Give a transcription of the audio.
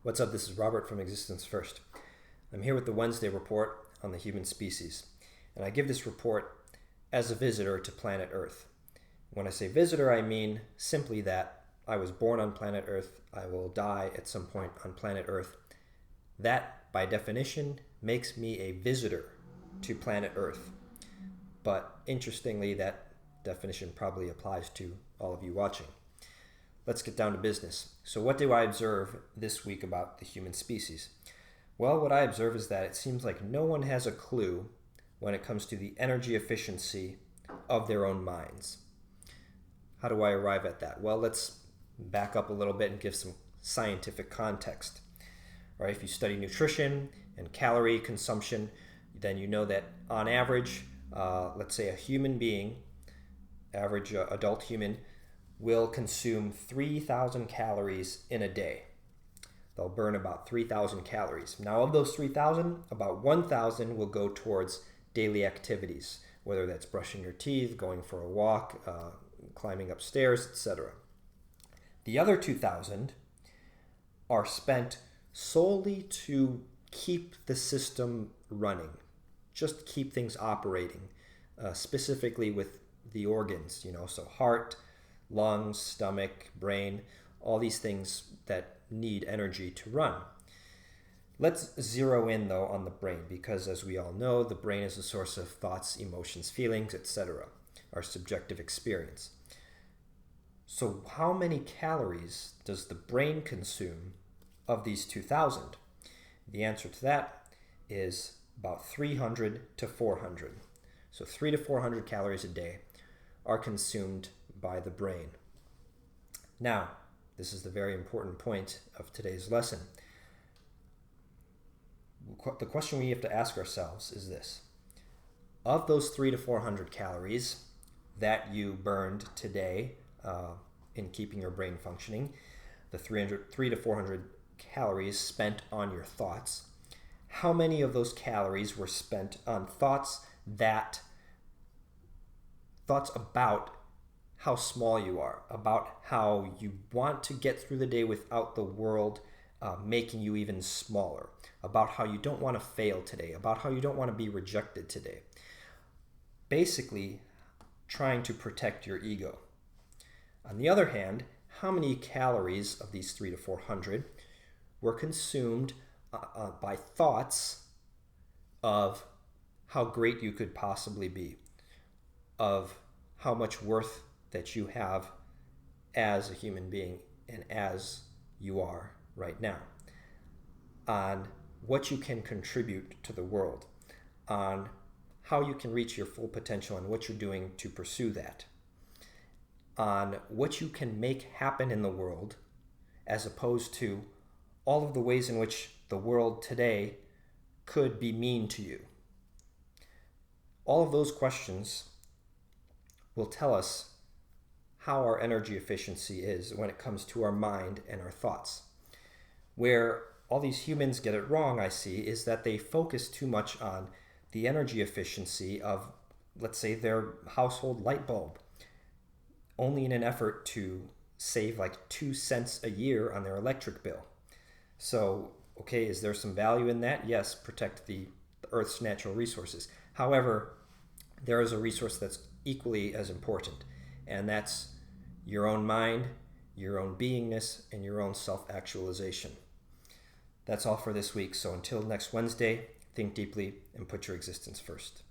What's up? This is Robert from Existence First. I'm here with the Wednesday report on the human species, and I give this report as a visitor to planet Earth. When I say visitor, I mean simply that I was born on planet Earth, I will die at some point on planet Earth. That, by definition, makes me a visitor to planet Earth. But interestingly, that definition probably applies to all of you watching. Let's get down to business. So what do I observe this week about the human species? Well, what I observe is that it seems like no one has a clue when it comes to the energy efficiency of their own minds. How do I arrive at that? Well, let's back up a little bit and give some scientific context. All right, if you study nutrition and calorie consumption, then you know that on average, let's say a human being, average adult human, will consume 3,000 calories in a day. They'll burn about 3,000 calories. Now, of those 3,000, about 1,000 will go towards daily activities, whether that's brushing your teeth, going for a walk, climbing upstairs, etc. The other 2,000 are spent solely to keep the system running, just keep things operating, specifically with the organs, so heart, lungs, stomach, brain, all these things that need energy to run. Let's zero in though on the brain, because as we all know, the brain is the source of thoughts, emotions, feelings, etc., our subjective experience. So how many calories does the brain consume of these 2,000? The answer to that is about 300 to 400. So 300 to 400 calories a day are consumed by the brain. Now, this is the very important point of today's lesson. The question we have to ask ourselves is this: of those 300 to 400 calories that you burned today in keeping your brain functioning, the 300 to 400 calories spent on your thoughts, how many of those calories were spent on thoughts about how small you are, about how you want to get through the day without the world making you even smaller, about how you don't want to fail today, about how you don't want to be rejected today. Basically, trying to protect your ego. On the other hand, how many calories of these 300 to 400 were consumed by thoughts of how great you could possibly be, of how much worth that you have as a human being and as you are right now, on what you can contribute to the world, on how you can reach your full potential and what you're doing to pursue that, on what you can make happen in the world, as opposed to all of the ways in which the world today could be mean to you. All of those questions will tell us how our energy efficiency is when it comes to our mind and our thoughts. Where all these humans get it wrong, I see, is that they focus too much on the energy efficiency of, let's say, their household light bulb, only in an effort to save like 2 cents a year on their electric bill. So, okay, is there some value in that? Yes, protect the Earth's natural resources. However, there is a resource that's equally as important, and that's your own mind, your own beingness, and your own self-actualization. That's all for this week. So until next Wednesday, think deeply and put your existence first.